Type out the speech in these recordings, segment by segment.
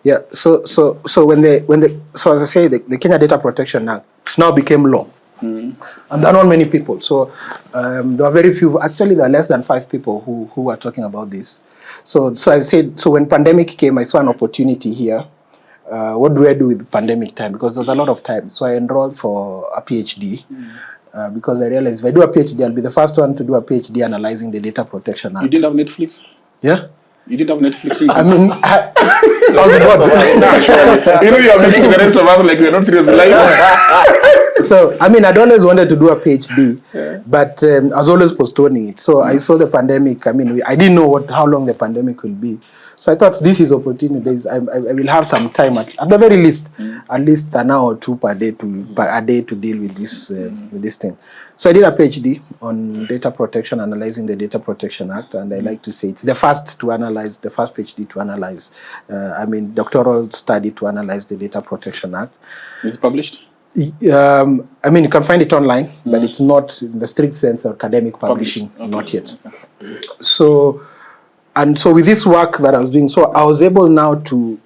Yeah. So as I say, the Kenya Data Protection Act now became law. And there are not many people. So there are very few. Actually, there are less than 5 people who are talking about this. So I said. So when pandemic came, I saw an opportunity here. What do I do with pandemic time? Because there was a lot of time. So I enrolled for a PhD. Because I realized if I do a PhD, I'll be the first one to do a PhD analyzing the Data Protection Act. You didn't have Netflix? Yeah. You didn't have Netflix? I mean, I was bored. You know, you're making the rest of us like we're not serious in life. So, I mean, I'd always wanted to do a PhD, but I was always postponing it. So I saw the pandemic. I mean, I didn't know how long the pandemic will be. So I thought this is opportunity. I will have some time at the very least, at least an hour or two per day to deal with this thing. So I did a PhD on data protection, analyzing the Data Protection Act, and I like to say it's the first PhD to analyze. Doctoral study to analyze the Data Protection Act. Is it published? I mean, you can find it online, but it's not in the strict sense of academic publishing, not yet. Okay. So with this work that I was doing, so I was able now to,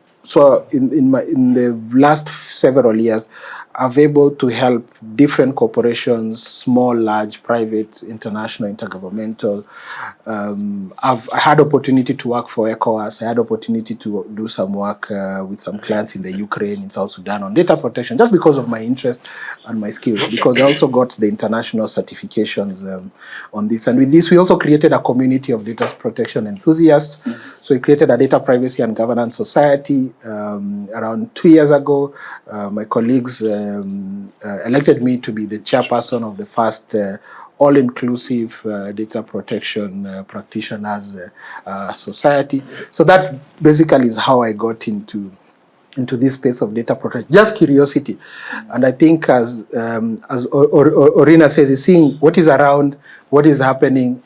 in the last several years, I've able to help different corporations, small, large, private, international, intergovernmental. I had opportunity to work for ECOWAS. I had opportunity to do some work with some clients in the Ukraine, in South Sudan on data protection, just because of my interest and my skills, because I also got the international certifications on this. And with this, we also created a community of data protection enthusiasts. So we created a data privacy and governance society around 2 years ago. My colleagues elected me to be the chairperson of the first all-inclusive data protection practitioners society. So that basically is how I got into this space of data protection. Just curiosity, and I think as Orina says, is seeing what is around, what is happening,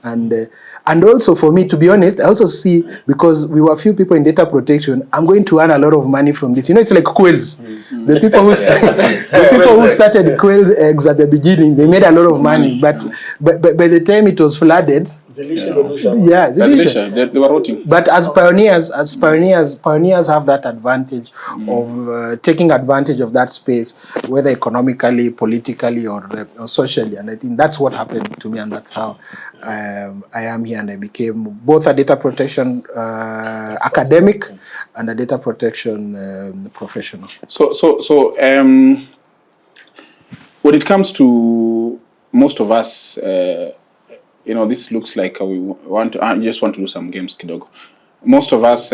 and also for me, to be honest, I also see, because we were a few people in data protection, I'm going to earn a lot of money from this. You know, it's like quails. The people who started quail eggs at the beginning, they made a lot of money, but by the time it was flooded, they were rotting. But as pioneers have that advantage of taking advantage of that space, whether economically, politically, or socially. And I think that's what happened to me, and that's how I am here, and I became both a data protection academic and a data protection professional. So when it comes to most of us, this looks like we just want to do some games, kidogo. Most of us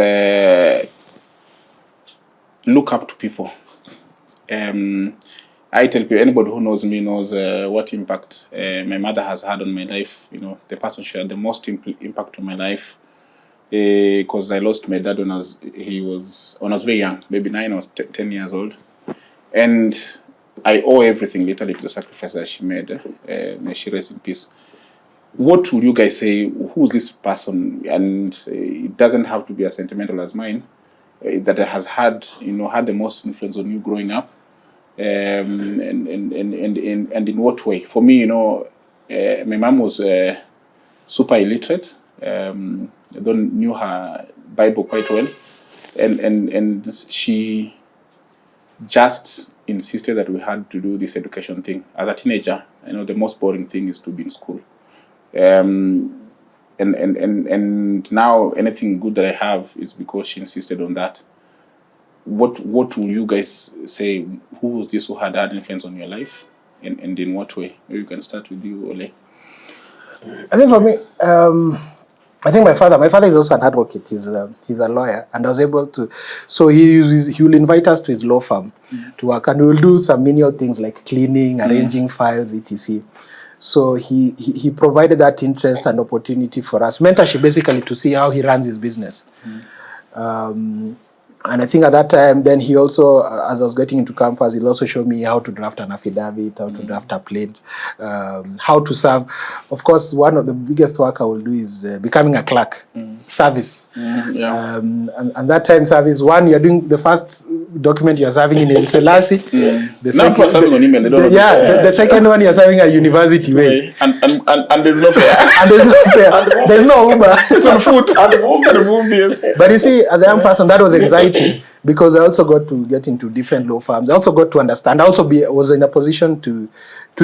look up to people. I tell people, anybody who knows me knows what impact my mother has had on my life. The person she had the most impact on my life, because I lost my dad when I was very young, maybe 9 or 10 years old, and I owe everything literally to the sacrifice that she made. May she rest in peace. What would you guys say? Who's this person? And it doesn't have to be as sentimental as mine. That has had the most influence on you growing up. And in what way? For me, my mom was super illiterate. I knew her Bible quite well, and she just insisted that we had to do this education thing. As a teenager, the most boring thing is to be in school. And now anything good that I have is because she insisted on that. What will you guys say? Who was this who had influence on your life, and in what way? Maybe you can start with you, Ole. I think for me, I think my father is also an advocate. He's a lawyer, and I was able to. So he will invite us to his law firm to work, and we will do some menial things like cleaning, arranging files, etc. So he provided that interest and opportunity for us. Mentorship, basically, to see how he runs his business. And I think at that time, then he also, as I was getting into campus, he'll also show me how to draft an affidavit, how to draft a pledge, how to serve. Of course, one of the biggest work I will do is becoming a clerk, service. And that time service, one, you're doing the first document you're serving in El Selassie. The Now people are serving on email. They don't know. The second one you're serving at university way. And there's no fare. And there's no fare. There's no Uber. It's on foot. And yes. But you see, as a young person, that was exciting because I also got to get into different law firms. I also got to understand. I also was in a position to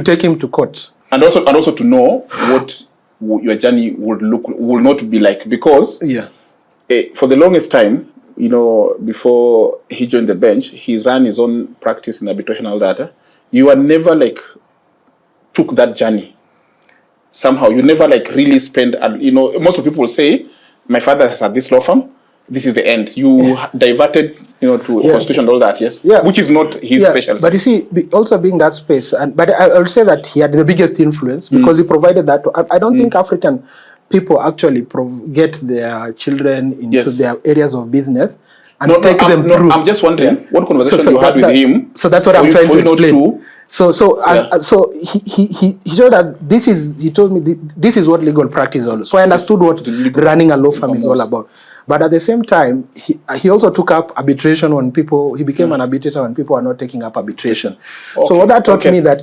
take him to court. And also to know what your journey would not be like, because for the longest time, you know, before he joined the bench, he's ran his own practice in arbitration and all that. You had never like took that journey. Somehow you never like really spent, you know, most of people say, my father has had this law firm, this is the end. You diverted, you know, to constitution and all that, yes? Yeah. Which is not his specialty. But you see, also being that space, but I would say that he had the biggest influence because he provided that. I don't think African people actually get their children into their areas of business and take them through. I'm just wondering what conversation you had with him. So that's what I'm trying to explain. So he showed us this is. He told me this is what legal practice is all. So I understood what running a law firm is all about. But at the same time, he also took up arbitration when people. He became an arbitrator when people are not taking up arbitration. Okay. So what that taught me that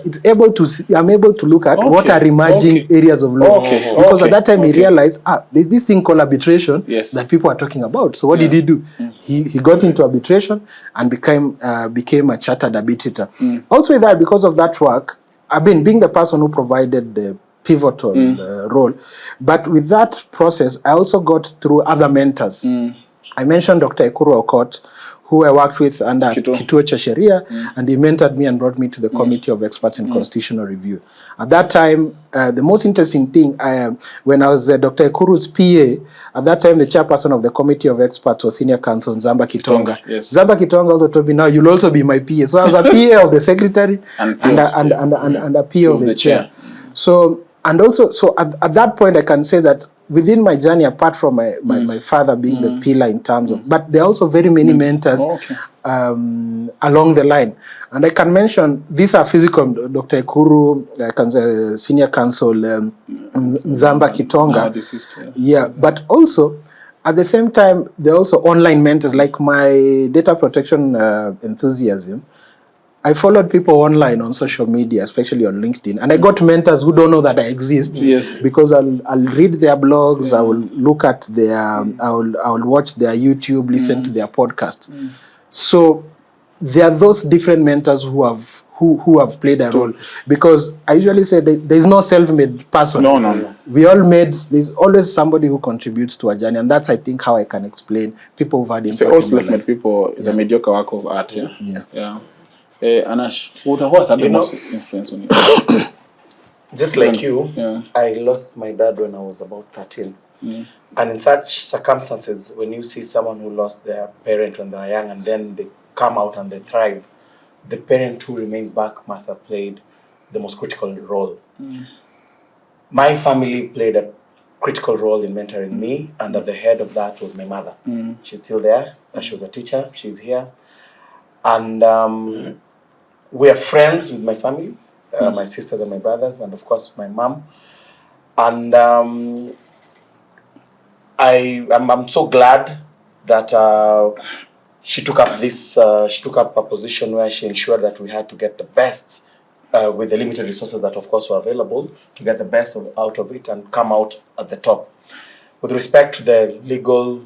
I'm able to look at what are emerging areas of law. Because at that time he realized there's this thing called arbitration that people are talking about. So what did he do? He got into arbitration and became a chartered arbitrator. Also with that, because of that work, I've been being the person who provided the pivotal role. But with that process, I also got through other mentors. I mentioned Dr. Ekuru Okot, who I worked with under Kituo cha Sheria, and he mentored me and brought me to the Committee of Experts in Constitutional Review. At that time, the most interesting thing, when I was Dr. Ekuru's PA, at that time the chairperson of the Committee of Experts was Senior Counsel Nzamba Kitonga. Zamba Kitonga also told me, now you'll also be my PA. So I was a PA of the secretary and a PA of the chair. So, and also, so at that point, I can say that within my journey, apart from my father being the pillar in terms of, but there are also very many mentors along the line. And I can mention, these are physical, Dr. Ekuru, Senior Counsel, Nzamba Kitonga. But also, at the same time, there are also online mentors, like my data protection enthusiasm. I followed people online on social media, especially on LinkedIn, and I got mentors who don't know that I exist. Because I'll read their blogs, I will look at their, I will watch their YouTube, listen to their podcasts. So there are those different mentors who have played a role. Because I usually say there's no self-made person. No. We all made. There's always somebody who contributes to a journey, and that's I think how I can explain people who've had impact. So all self-made people is a mediocre work of art. Anash, what has the most influence on you? Just like you, I lost my dad when I was about 13. And in such circumstances, when you see someone who lost their parent when they are young and then they come out and they thrive, the parent who remains back must have played the most critical role. My family played a critical role in mentoring me, and at the head of that was my mother. She's still there. She was a teacher. She's here. And we are friends with my family, my sisters and my brothers, and of course my mom. And I'm so glad that she took up a position where she ensured that we had to get the best with the limited resources that of course were available, to get the best out of it and come out at the top. With respect to the legal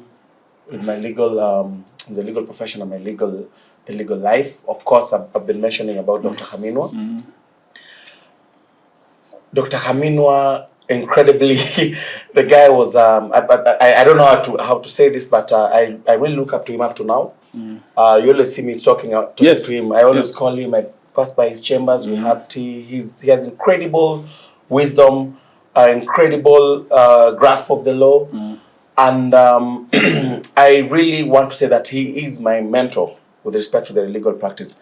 profession and the legal life, of course, I've been mentioning about Dr. Haminwa. Dr. Haminwa, incredibly, the guy was, I don't know how to say this, but I really look up to him up to now. You always see me talking to him. I always call him, I pass by his chambers, we have tea. He has incredible wisdom, incredible grasp of the law. And I really want to say that he is my mentor with respect to the legal practice.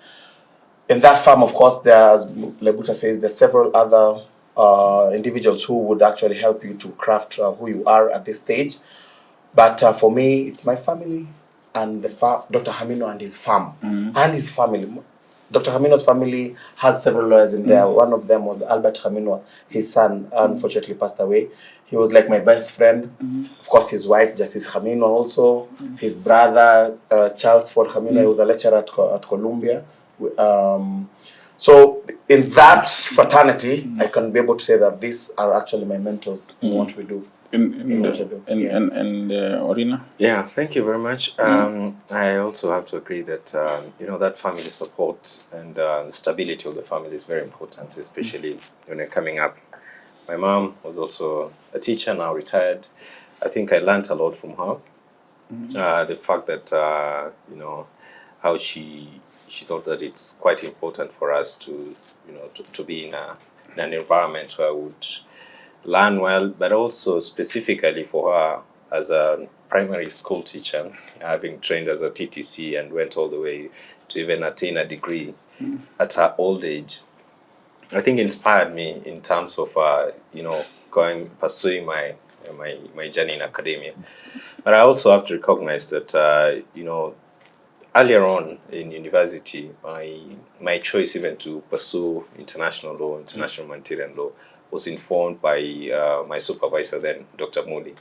In that firm, of course, there's, Lebuta says, there's several other individuals who would actually help you to craft who you are at this stage. But for me, it's my family and Dr. Hamino and his firm and his family. Dr. Hamino's family has several lawyers in there. One of them was Albert Hamino. His son unfortunately passed away. He was like my best friend. Of course, his wife, Justice Hamino also. His brother, Charles Ford Hamino, he was a lecturer at Columbia. So in that fraternity, I can be able to say that these are actually my mentors in what we do. Orina? Yeah, thank you very much. I also have to agree that that family support and stability of the family is very important, especially when you're coming up. My mom was also a teacher, now retired. I think I learned a lot from her. The fact that how she thought that it's quite important for us to be in an environment where I would learn well, but also specifically for her as a primary school teacher, having trained as a TTC and went all the way to even attain a degree at her old age, I think inspired me in terms of pursuing my journey in academia. But I also have to recognize that earlier on in university, my choice even to pursue international law, international humanitarian law, was informed by my supervisor then, Dr. Moody.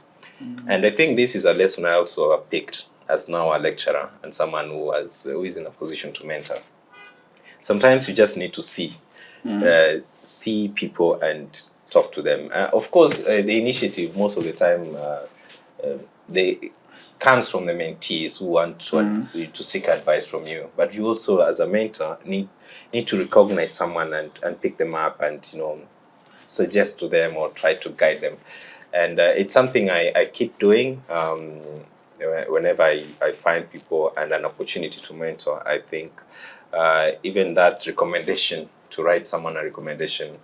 And I think this is a lesson I also have picked as now a lecturer and someone who is in a position to mentor. Sometimes you just need to see people and talk to them. Of course, the initiative most of the time they comes from the mentees who want to seek advice from you. But you also, as a mentor, need to recognize someone and pick them up and suggest to them or try to guide them. And it's something I keep doing whenever I find people and an opportunity to mentor. I think even that recommendation, to write someone a recommendation,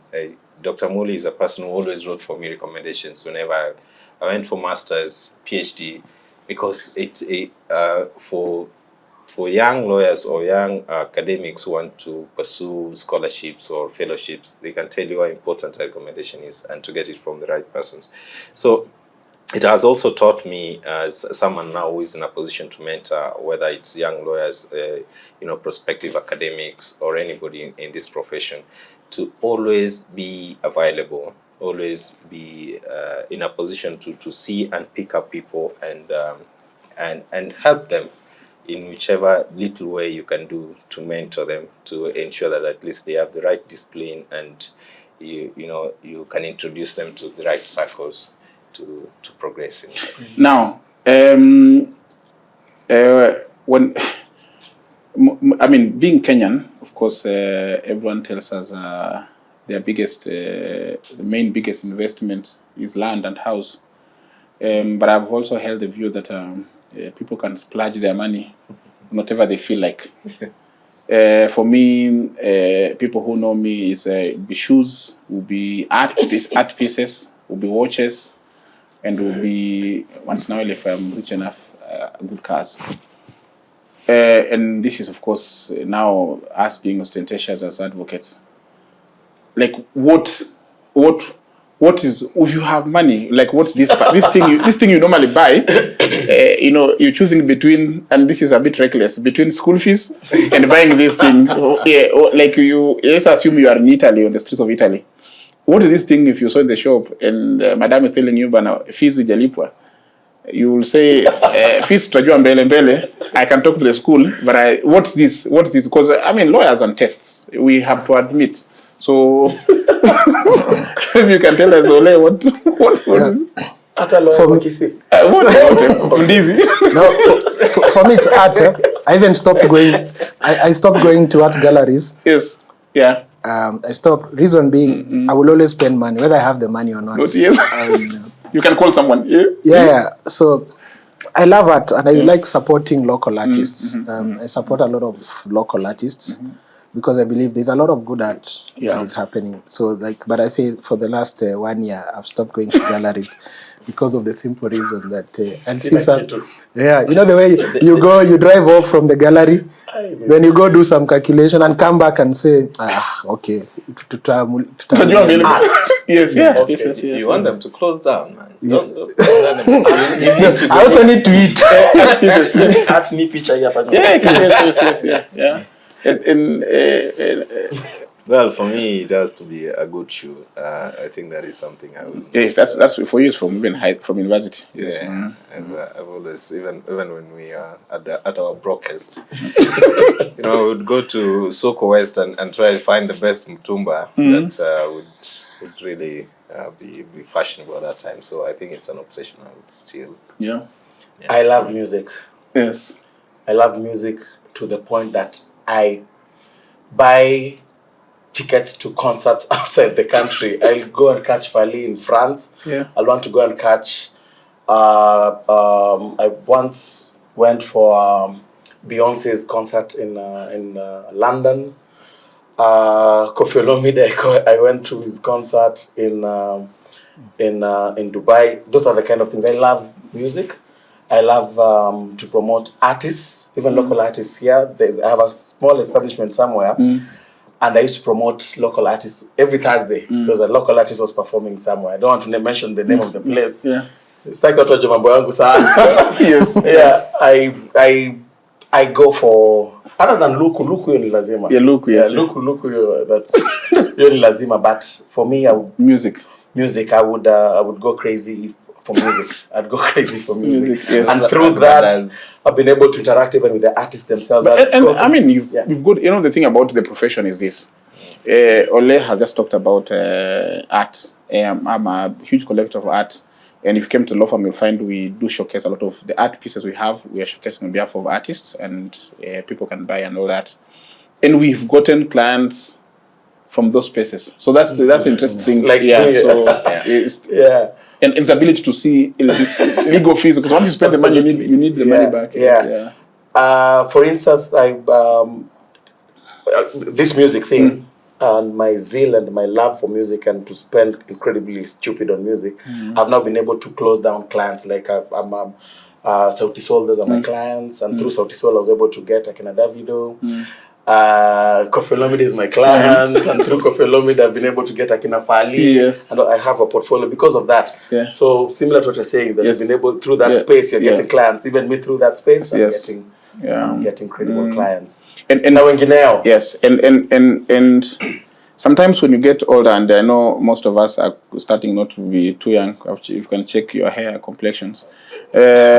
Dr. Muli is a person who always wrote for me recommendations whenever I went for master's, PhD, because it's for young lawyers or young academics who want to pursue scholarships or fellowships, they can tell you how important a recommendation is and to get it from the right persons. So it has also taught me, as someone now who is in a position to mentor, whether it's young lawyers, prospective academics, or anybody in this profession, to always be available, always be in a position to see and pick up people and help them in whichever little way you can do to mentor them, to ensure that at least they have the right discipline and you can introduce them to the right circles to progress in life. Now, when being Kenyan, of course, everyone tells us their biggest, the main biggest investment is land and house. But I've also held the view that people can splurge their money whatever they feel like. For me, people who know me is be shoes, will be art pieces, will be watches, and will be, once in a while, if I'm rich enough, good cars. And this is, of course, now us being ostentatious as advocates. Like, what is, if you have money, like, what's this thing you normally buy? You're choosing between, and this is a bit reckless, between school fees and buying this thing. Like, let's assume you are in Italy, on the streets of Italy. What is this thing if you saw in the shop and madam is telling you, "Bana, fees ijalipwa"? You will say, fees tutajua mbele. I can talk to the school, but what's this? Because lawyers and tests, we have to admit. So if you can tell us, Ole, what is? For me it's art. I even stopped going. I stopped going to art galleries. Yes. Yeah. I stopped. Reason being, I will always spend money, whether I have the money or not. But yes. You can call someone. Yeah. So I love art and I like supporting local artists. I support a lot of local artists because I believe there's a lot of good art that is happening. So but I say for the last 1 year, I've stopped going to galleries because of the simple reason that the way you drive off from the gallery, then you go do some calculation and come back and say, okay. Yes. Okay. You want them to close down, man. Yeah. Don't I also need to eat. Yes. Well, for me, it has to be a good shoe. I think that is something I would. Yes, that's for you. It's from even from university. Yes. Yeah, and I've always even when we are at our brokest, we would go to Soko West and try to find the best mtumba that would really be fashionable at that time. So I think it's an obsession I would still. Yeah. I love music. Yes. I love music to the point that I buy tickets to concerts outside the country. I go and catch Fali in France. Yeah. I want to go and catch. I once went for Beyonce's concert in London. Kofi Olomide, I went to his concert in Dubai. Those are the kind of things. I love music. I love to promote artists, even local artists here. I have a small establishment somewhere. And I used to promote local artists every Thursday. There was a local artist was performing somewhere. I don't want to mention the name of the place. Yeah. It's like mambo yangu sana. Yes. Yeah. I go for, other than luku hiyo ni lazima. Yeah, luku, yes. Yeah, luku hiyo, that's hiyo ni lazima. But for me, music, I would go crazy for music. I'd go crazy for music. Yes. And through that, I've been able to interact even with the artists themselves. And I mean, you've got, the thing about the profession is this. Ole has just talked about art. I'm a huge collector of art. And if you came to law firm, you'll find we do showcase a lot of the art pieces we have. We are showcasing on behalf of artists, and people can buy and all that. And we've gotten clients from those spaces. So that's interesting. And its ability to see legal fees, because once you spend the money, you need the money back. Yeah. For instance, this music thing, and my zeal and my love for music, and to spend incredibly stupid on music, I've now been able to close down clients. Like Sauti Sol, those are my clients, and through Sauti Sol, I was able to get Akina Davido. Kofi Olomide is my client, and through Kofi Olomide, I've been able to get Akina Fali. Yes. And I have a portfolio because of that. Yeah. So similar to what you're saying, that you've been able, through that space, you're getting clients. Even me, through that space, I'm getting credible clients. And yes, and sometimes when you get older, and I know most of us are starting not to be too young. You can check your hair complexions. Hana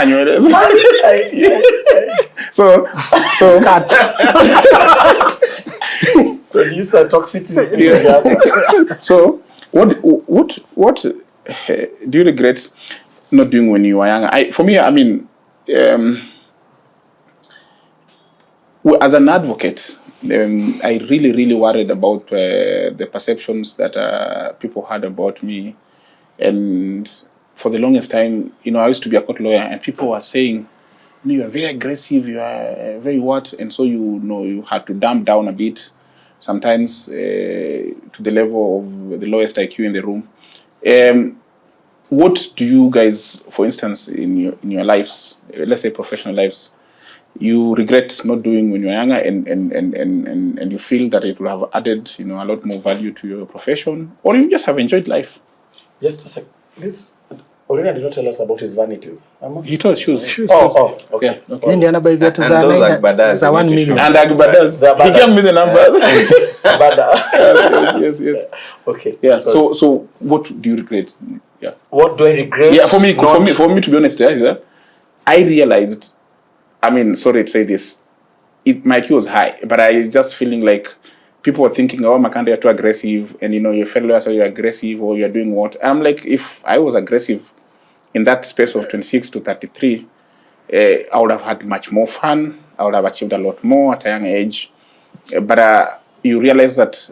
nywele. So cut. Producer toxicity. So what do you regret not doing when you were younger? For me, I mean, as an advocate, I really worried about the perceptions that people had about me. And for the longest time, I used to be a court lawyer, and people were saying, you are very aggressive, you are very what, and so you had to dumb down a bit, sometimes to the level of the lowest IQ in the room. What do you guys, for instance, in your lives, let's say professional lives, you regret not doing when you were younger, and you feel that it would have added, a lot more value to your profession, or you just have enjoyed life? Just a sec. This Orina did not tell us about his vanities. He told shoes. Oh, okay. Yeah, okay. And those Agbadas. 1 million. And Agbadas. He gave me the numbers. Yes. Okay. Yeah. So what do you regret? Yeah. What do I regret? Yeah. For me, to be honest, I realized. I mean, sorry to say this, my IQ was high, but I just feeling like people were thinking, oh, Makanda, you're too aggressive, and your fellow lawyers are you're aggressive, or you're doing what? I'm like, if I was aggressive in that space of 26 to 33, I would have had much more fun. I would have achieved a lot more at a young age. But you realize that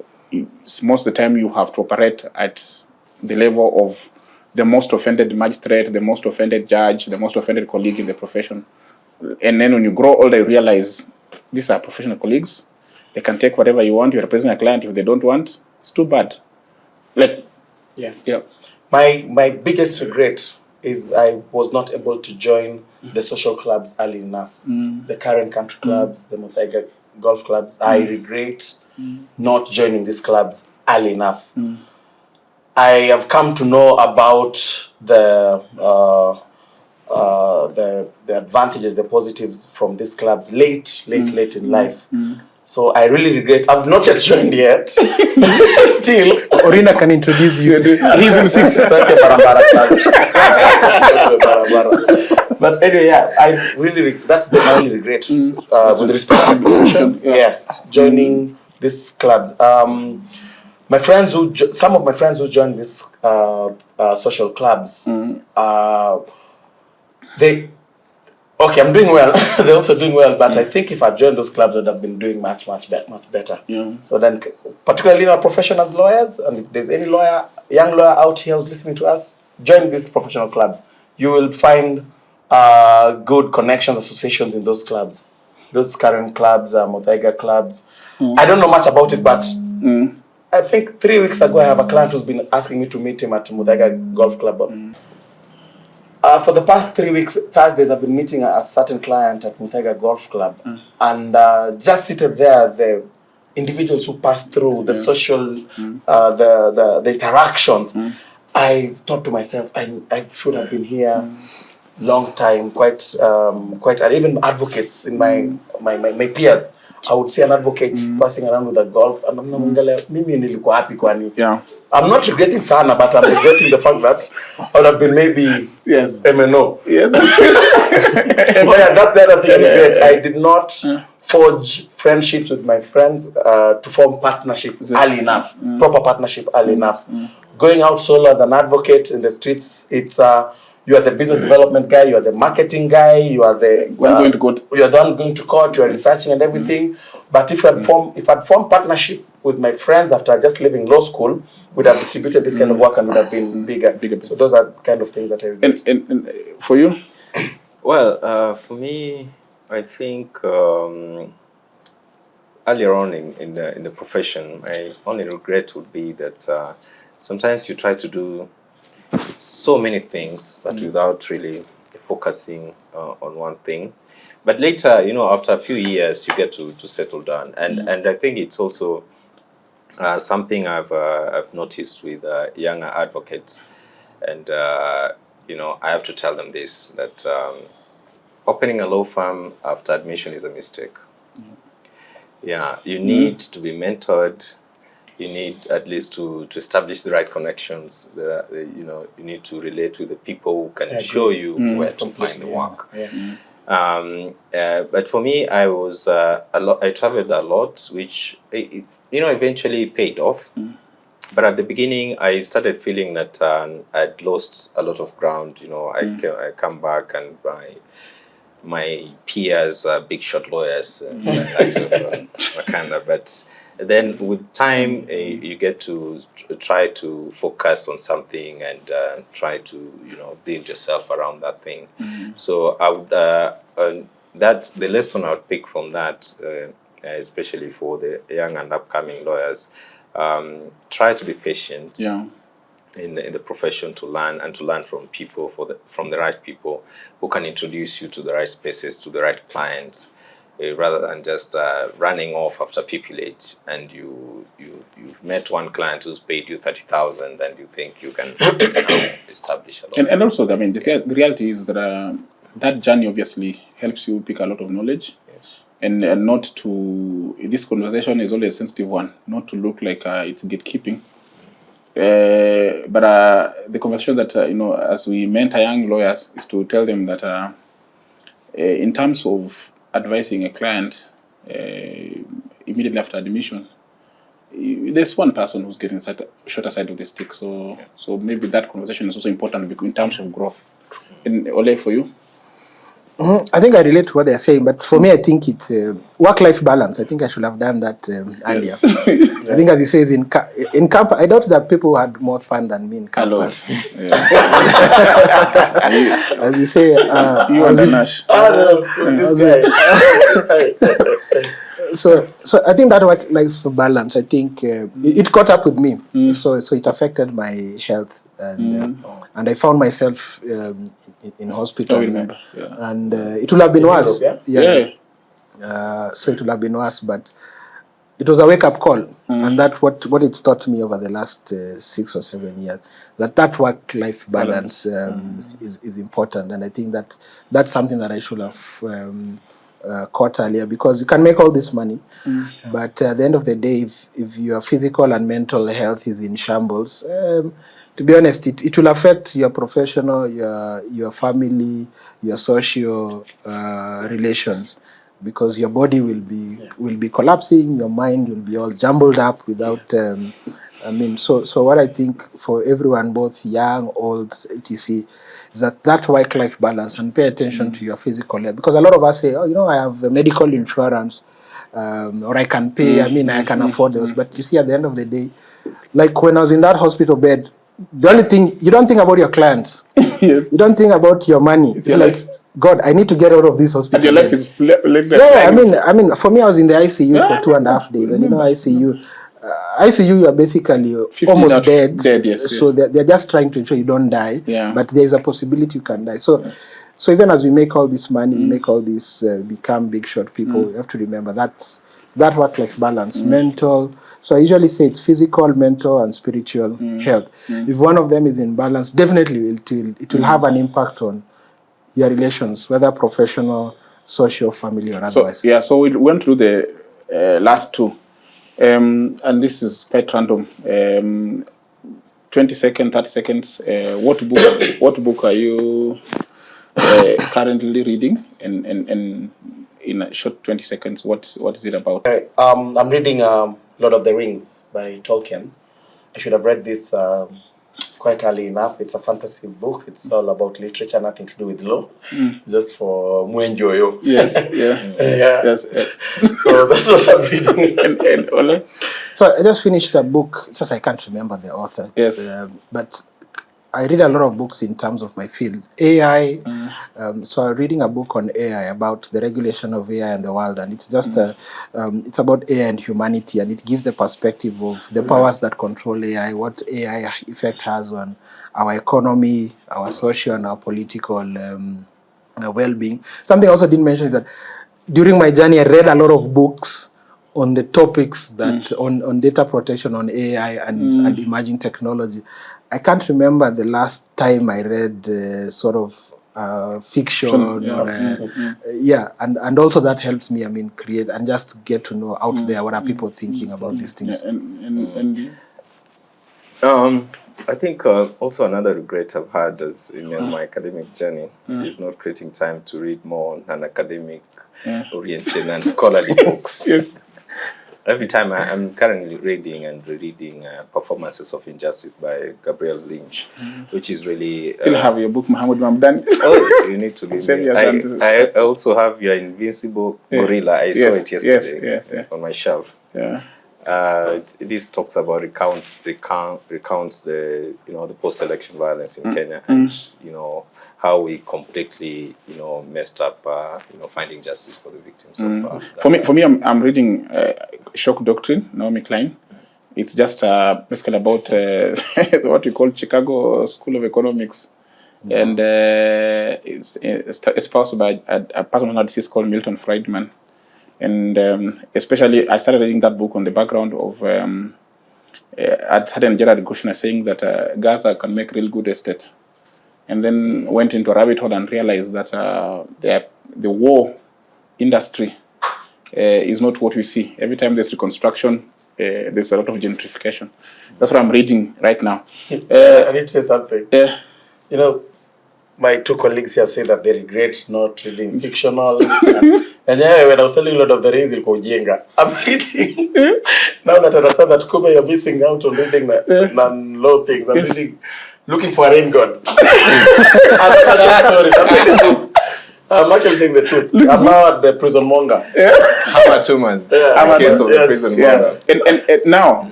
most of the time you have to operate at the level of the most offended magistrate, the most offended judge, the most offended colleague in the profession. And then when you grow older, you realize these are professional colleagues. They can take whatever you want. You're representing a client. If they don't want, it's too bad. Yeah. My biggest regret is I was not able to join the social clubs early enough. The current country clubs, the Muthaiga golf clubs. I regret not joining these clubs early enough. I have come to know about the the advantages, the positives from these clubs late in life. So I really regret. I've not yet joined yet. Still, Orina can introduce you. he's in 6. But anyway, yeah, I really that's the only regret with respect to my profession. Yeah, joining this clubs. My friends some of my friends who joined this social clubs, I'm doing well. They're also doing well, but I think if I joined those clubs, I would have been doing much better. Yeah. So then, particularly in our profession as lawyers, and if there's any young lawyer out here who's listening to us, join these professional clubs. You will find good connections, associations in those clubs. Those current clubs, Muthaiga clubs. I don't know much about it, but I think 3 weeks ago, I have a client who's been asking me to meet him at Muthaiga Golf Club. For the past 3 weeks, Thursdays, I've been meeting a certain client at Muthaiga Golf Club. And just seated there, the individuals who passed through, the social, the interactions, I thought to myself, I should have been here long time, quite, and even advocates in my peers. I would see an advocate passing around with a golf, and I'm not regretting sana, but I'm regretting the fact that I would have been maybe MNO. Yes. But yeah, that's the other thing I regret. I did not forge friendships with my friends to form partnership early enough, proper partnership early enough. Going out solo as an advocate in the streets, it's you are the business development guy, you are the marketing guy, you are the going to court. You are the one going to court, you are researching and everything. But if I'd formed partnership with my friends after just leaving law school, would have distributed this kind of work and would have been bigger. So those are kind of things that I regret. And for you? Well, for me, I think earlier on in the profession, my only regret would be that sometimes you try to do so many things, but without really focusing on one thing. But later, after a few years, you get to settle down, and I think it's also something I've noticed with younger advocates, and I have to tell them this, that opening a law firm after admission is a mistake. Yeah, you need to be mentored. You need at least to establish the right connections. You need to relate with the people who can show you where to find the work. But for me, I traveled a lot, which eventually paid off. But at the beginning, I started feeling that I'd lost a lot of ground. I come back and my peers are big shot lawyers, but then with time, you get to try to focus on something and try to build yourself around that thing. So I would that's the lesson I would pick from that, especially for the young and upcoming lawyers. Try to be patient in the profession, to learn from people, from the right people who can introduce you to the right spaces, to the right clients. Rather than just running off after pupillage, and you've met one client who's paid you 30,000, and you think you can establish a lot. And also, I mean, the reality is that that journey obviously helps you pick a lot of knowledge. Yes. And not to, this conversation is always a sensitive one, not to look like it's gatekeeping. But the conversation that as we mentor young lawyers is to tell them that in terms of advising a client immediately after admission, there's one person who's getting shorter side of the stick. So maybe that conversation is also important in terms of growth. And Ole, for you? I think I relate to what they're saying, but for me, I think it's work-life balance. I think I should have done that earlier. I think, as you say, is in campus. I doubt that people had more fun than me in campus. As you say, you and the Nash. So I think that work-life balance, I think it caught up with me. So it affected my health, and I found myself in hospital. I remember. And it would have been worse. So it would have been worse, but it was a wake-up call, and that what it's taught me over the last 6 or 7 years, that work-life balance is important, and I think that's something that I should have caught earlier, because you can make all this money, but at the end of the day, if your physical and mental health is in shambles, to be honest, it will affect your professional, your family, your social relations, because your body will be collapsing, your mind will be all jumbled up without. So what I think for everyone, both young, old, etc., is that work-life balance, and pay attention to your physical health, because a lot of us say, I have a medical insurance, or I can pay. I can afford those. But you see, at the end of the day, like when I was in that hospital bed, the only thing, you don't think about your clients. Yes. You don't think about your money. It's like life. God, I need to get out of this hospital. And your life bed. is For me, I was in the ICU for 2.5 days, and ICU, you are basically almost dead. Yes, so they're just trying to ensure you don't die. Yeah. But there's a possibility you can die. So even as we make all this money, make all this become big shot people, we have to remember that work-life balance, mental. So I usually say it's physical, mental, and spiritual health. If one of them is in balance, definitely it will have an impact on your relations, whether professional, social, family, or otherwise. So we went through the last two, and this is quite random. 20 seconds, 30 seconds. What book are you currently reading? And in a short 20 seconds, what is it about? I'm reading Lord of the Rings by Tolkien. I should have read this quite early enough. It's a fantasy book. It's all about literature, nothing to do with law. Just for muenjoyo. Yes, yeah. Yes. So that's what I'm reading. and Ole? So I just finished a book. Just I can't remember the author. Yes. But I read a lot of books in terms of my field. AI. So I'm reading a book on AI, about the regulation of AI in the world, and it's just it's about AI and humanity, and it gives the perspective of the powers that control AI, what AI effect has on our economy, our social, and our political well-being. Something I also didn't mention is that during my journey, I read a lot of books on the topics that on data protection, on AI, and emerging technology. I can't remember the last time I read sort of fiction and also that helps me, create and just get to know out there what are people thinking about these things. I think also another regret I've had as in my academic journey is not creating time to read more non-academic oriented and scholarly books. Yes. Every time I'm currently reading and rereading Performances of Injustice by Gabriel Lynch, which is really... Still have your book, Muhammad Mamdan? Oh, you need to read it. I also have your Invincible Gorilla. I saw it yesterday on my shelf. Yeah. This talks about recounts the the post-election violence in Kenya and how we completely messed up finding justice for the victims of for me I'm reading Shock Doctrine, Naomi Klein. It's just basically about what we call Chicago School of Economics, and it's espoused by a person who had disease called Milton Friedman. And especially, I started reading that book on the background of at certain Gerard Kushner saying that Gaza can make real good estate, and then went into a rabbit hole and realized that the war industry is not what we see. Every time there's reconstruction, there's a lot of gentrification. That's what I'm reading right now. I need to say something. My two colleagues here have said that they regret not reading fictional. And when I was telling Lord of the Rings, I'm reading. Now that I understand that Kuba, you're missing out on reading non-law things. I'm reading Looking for a Rain God. I'm actually saying the truth. I'm now at the prison monger. Hama Tumas. The case of the prison monger. And now,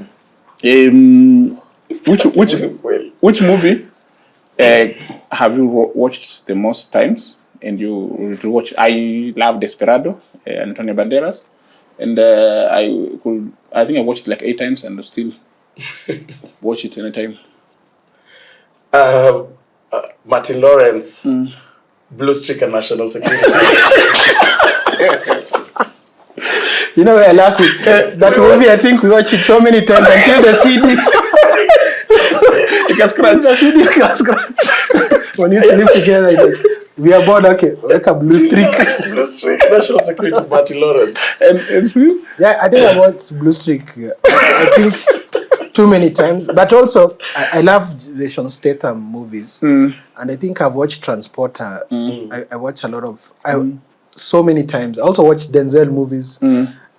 which movie have you watched the most times? And you watch? I love Desperado, Antonio Banderas, and I think I watched it like 8 times, and I still watch it anytime. Martin Lawrence, Blue Streak and National Security. You know, we're laughing. That movie, I think we watched it so many times until the CD. Can scratch. The CD can scratch. When you sleep together, it's like, we are bored, okay, wake up, blue streak. Blue Streak, National Security, Martin Lawrence. And Yeah, I think I watched Blue Streak. I think too many times. But also, I love Jason Statham movies. And I think I've watched Transporter. I watch a lot of... so many times. I also watch Denzel movies.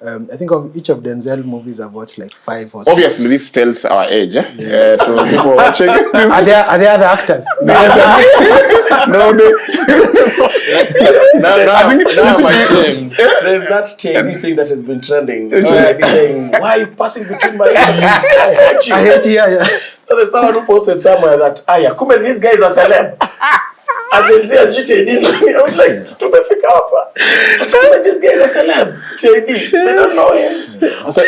I think of each of Denzel movies I've watched like 5 or 6. obviously, this tells our age to people watching. Are there other actors? No, Now I'm ashamed. There's that TND thing that has been trending. TND saying, why are you passing between my ears? I hate you. I hate yeah. So there's someone who posted somewhere that, kumbe these guys are celeb. Agency ya TND. I was like, tumefika hapa. Kumbe these guys are celeb. TND. They don't know him. So,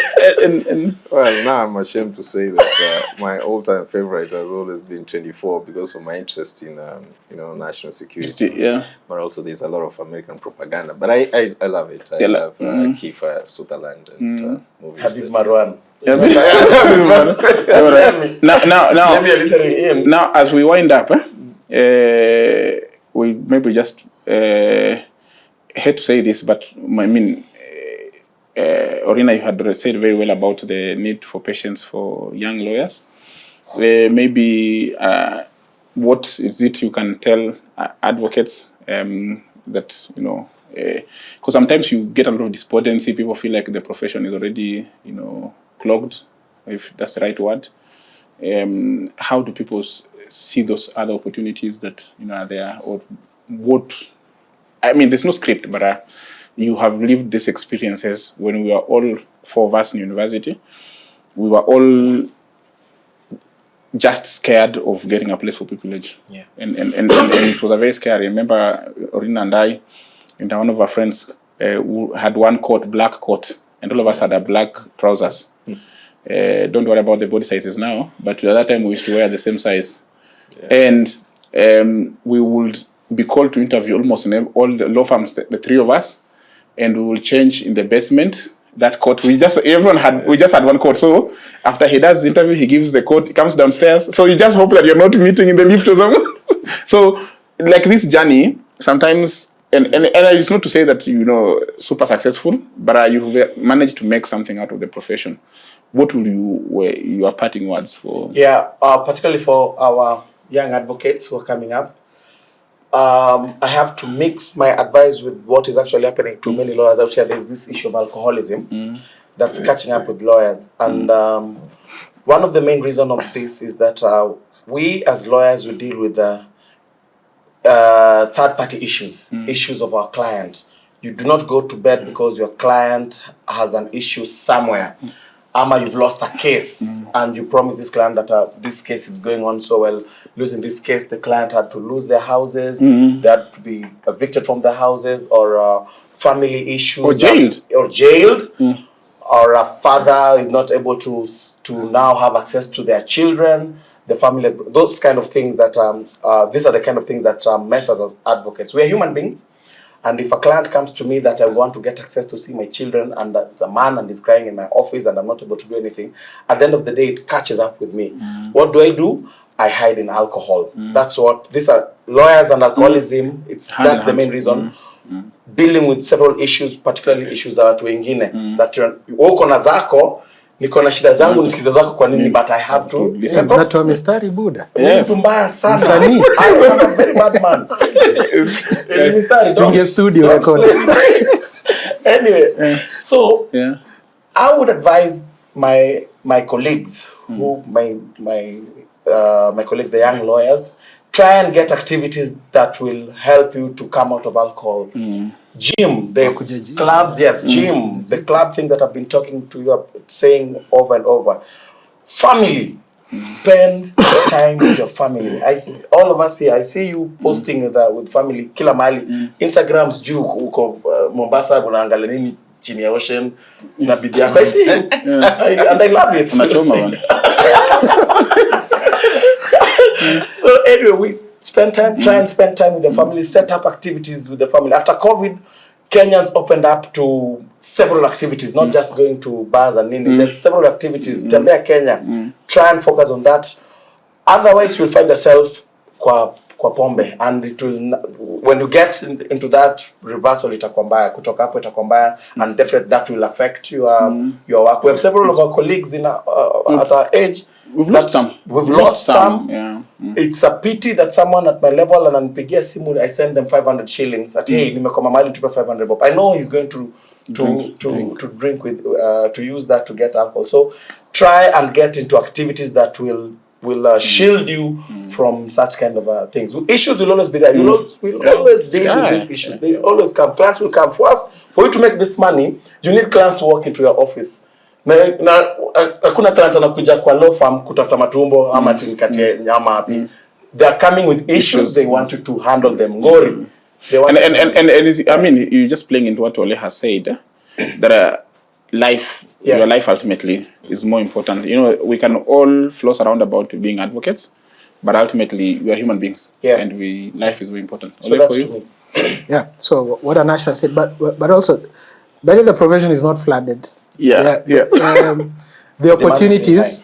Well, now I'm ashamed to say that my all-time favorite has always been 24 because of my interest in, national security. yeah. But also there's a lot of American propaganda. But I love it. I love Kiefer Sutherland and movies. Habib Marwan. Now, Maybe you're listening in. now, as we wind up, we maybe just hate to say this, but I mean, Orina, you had said very well about the need for patience for young lawyers. Maybe what is it you can tell advocates that, because sometimes you get a lot of despondency. People feel like the profession is already, clogged, if that's the right word. How do people see those other opportunities that are there, or what? I mean, there's no script, but you have lived these experiences when we were all 4 of us in university. We were all just scared of getting a place for pupillage. Yeah. And it was a very scary. I remember Orina and I, and one of our friends who had one coat, black coat, and all of us had a black trousers. Don't worry about the body sizes now, but at that time we used to wear the same size. Yeah. And we would be called to interview almost in all the law firms, the 3 of us, and we will change in the basement. That coat, we just had one coat. So after he does the interview, he gives the coat, he comes downstairs. So you just hope that you're not meeting in the lift or something. So like this journey, sometimes, and it's not to say that super successful, but you've managed to make something out of the profession. What will your parting words for? Yeah, particularly for our young advocates who are coming up. I have to mix my advice with what is actually happening to many lawyers out here. There's this issue of alcoholism that's catching up with lawyers. And one of the main reasons of this is that we as lawyers, we deal with third-party issues, issues of our client. You do not go to bed because your client has an issue somewhere. Ama, you've lost a case and you promised this client that this case is going on so well. Losing this case, the client had to lose their houses, they had to be evicted from their houses, or family issues. Or jailed. Or a father is not able to now have access to their children. The family, those kind of things that, these are the kind of things that mess us as advocates. We are human beings. And if a client comes to me that I want to get access to see my children, and it's a man and he's crying in my office and I'm not able to do anything, at the end of the day, it catches up with me. What do? I hide in alcohol. That's what, these are lawyers and alcoholism. That's the main reason. Dealing with several issues, particularly issues za watu wengine. That uko na zako, niko na shida zangu, nisikiza zako kwa nini, but I have to listen. Unatoa mistari Buddha. Yes. Mbaya sana. Msanii. I'm a very bad man. Mistari, don't. Studio record. Anyway, so I would advise my colleagues, my colleagues, the young lawyers, try and get activities that will help you to come out of alcohol. Gym, the club, gym, the club thing that I've been talking to you, saying over and over. Family, spend time with your family. All of us here, I see you posting with family, kila mahali. Instagrams juu uko Mombasa, unaangalia nini chini ya ocean, na bidii yako. I see you, and I love it. So anyway, we spend time, try and spend time with the family, set up activities with the family. After COVID, Kenyans opened up to several activities, not just going to bars and nini. There's several activities. Tembea Kenya. Try and focus on that. Otherwise, you'll find yourself kwa pombe, and it will, when you get into that reversal, itakuwa mbaya. Kutoka hapo itakuwa mbaya, and definitely that will affect your work. We have several of our colleagues in at our age. We've lost some. We've lost some. Yeah. It's a pity that someone at my level, and ananipigia simu, I send them 500 shillings. At hey, nimekoma mahali tupe 500 bob. I know he's going to drink with to use that to get alcohol. So try and get into activities that will shield you from such kind of things. Issues will always be there. We'll always deal with these issues. They always come. Clients will come. For you to make this money, you need clients to walk into your office. Na hakuna client anakuja kwa law firm kutafuta matumbo ama tinikatie nyama hapi. They are coming with issues. They want you to handle them. Ngori. They want and I mean, you're just playing into what Ole has said. That your life ultimately is more important. You know, we can all floss around about being advocates, but ultimately we are human beings, and life is very important. So that's for you. Yeah. So what Anasha said, but also, whether the profession is not flooded. The opportunities.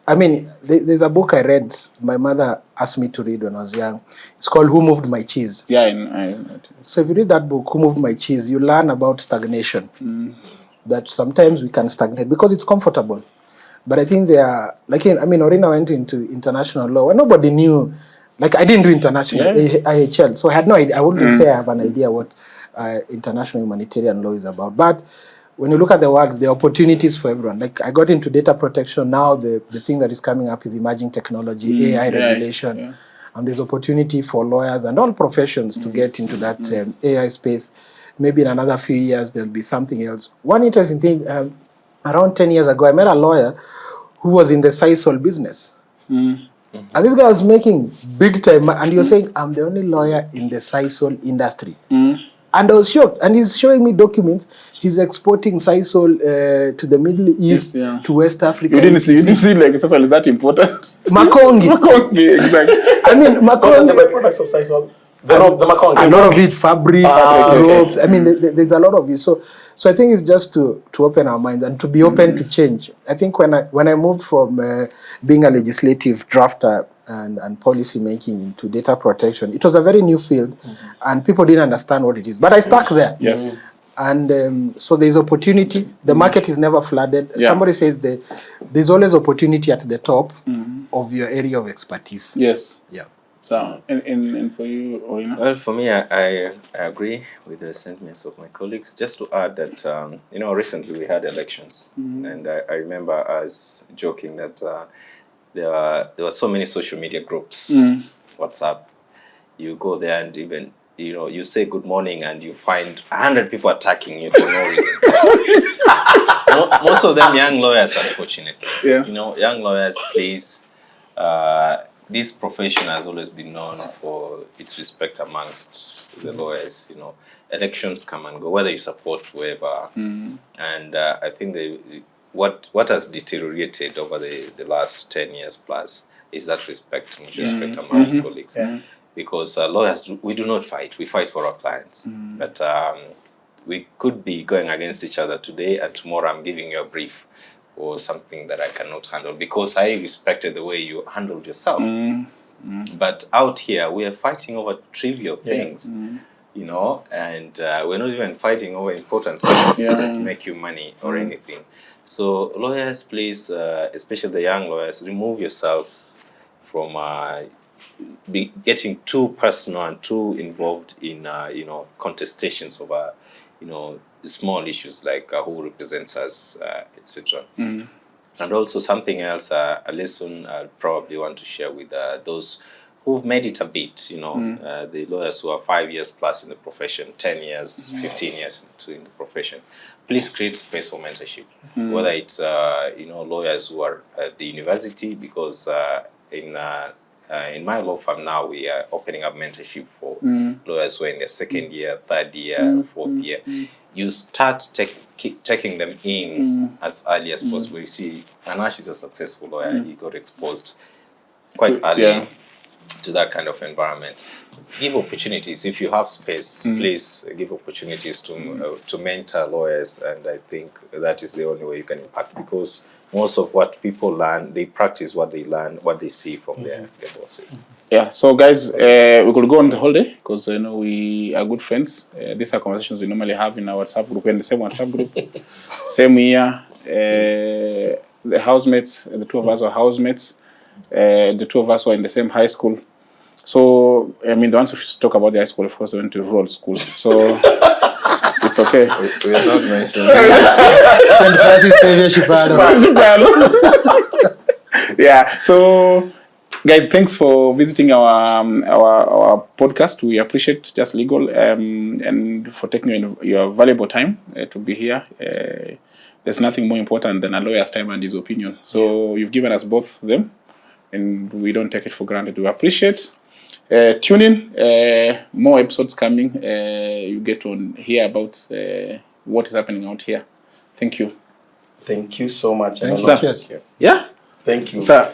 I mean, there's a book I read. My mother asked me to read when I was young. It's called "Who Moved My Cheese." Yeah, so if you read that book, "Who Moved My Cheese," you learn about stagnation. That sometimes we can stagnate because it's comfortable. But I think Orina went into international law and nobody knew. Like, I didn't do international IHL, so I had no idea. I wouldn't say I have an idea what international humanitarian law is about. But when you look at the world, there are opportunities for everyone. Like, I got into data protection. Now the thing that is coming up is emerging technology, AI regulation. Yeah. And there's opportunity for lawyers and all professions to get into that AI space. Maybe in another few years, there'll be something else. One interesting thing, around 10 years ago, I met a lawyer who was in the sisal business. And this guy was making big time. And he was saying, I'm the only lawyer in the sisal industry. And I was shocked. And he's showing me documents. He's exporting sisal to the Middle East, to West Africa. You didn't see like sisal is that important? Makongi. Makongi, exactly. I mean, Makongi. The byproducts of sisal. The Makongi. A lot of it, fabric, ropes. I mean, there's a lot of it. So I think it's just to open our minds and to be open to change. I think when I moved from being a legislative drafter and policy making into data protection, it was a very new field, and people didn't understand what it is. But I stuck there. Yes. And so there's opportunity. The market is never flooded. Somebody says there's always opportunity at the top of your area of expertise. Yes. Yeah. So, and for you, Orina? Well, for me, I agree with the sentiments of my colleagues. Just to add that, recently we had elections, and I remember us joking that there were so many social media groups, WhatsApp. You go there and even, you say good morning and you find 100 people attacking you for no reason. Most of them young lawyers, unfortunately. Yeah. Young lawyers, please. This profession has always been known for its respect amongst the lawyers. Elections come and go, whether you support whoever. And I think what has deteriorated over the last 10 years plus is that respect, mutual respect amongst colleagues. Yeah. Because lawyers, we do not fight. We fight for our clients. But we could be going against each other today, and tomorrow I'm giving you a brief or something that I cannot handle because I respected the way you handled yourself. But out here, we are fighting over trivial things, and we're not even fighting over important things that make you money or anything. So lawyers, please, especially the young lawyers, remove yourself from getting too personal and too involved in, contestations over, small issues like who represents us, etc. And also something else, a lesson I probably want to share with those who've made it a bit, the lawyers who are 5 years plus in the profession, 10 years, 15 years in the profession. Please create space for mentorship, whether it's, lawyers who are at the university, because in my law firm now, we are opening up mentorship for lawyers who are in their second year, third year, fourth year. You start taking them in as early as possible. You see, Anash is a successful lawyer. He got exposed quite early. to that kind of environment. Give opportunities if you have space. Please give opportunities to mentor lawyers, and I think that is the only way you can impact, because most of what people learn, they practice what they learn, what they see from their bosses. Yeah, so guys, we could go on the whole day because I know we are good friends. These are conversations we normally have in our WhatsApp group. We're in the same WhatsApp group. Same year. The housemates, the two of us are housemates. The two of us were in the same high school. So, I mean, the ones who should talk about the high school, of course, went to rural schools. So, it's okay. We are not mentioning. St. Francis Xavier Shipado. Yeah, so guys, thanks for visiting our podcast. We appreciate Just Legal and for taking your valuable time to be here. There's nothing more important than a lawyer's time and his opinion. So you've given us both of them, and we don't take it for granted. We appreciate. Tune in. More episodes coming. You get to hear about what is happening out here. Thank you. Thank you so much. Thank you. Yeah. Thank you. Sir.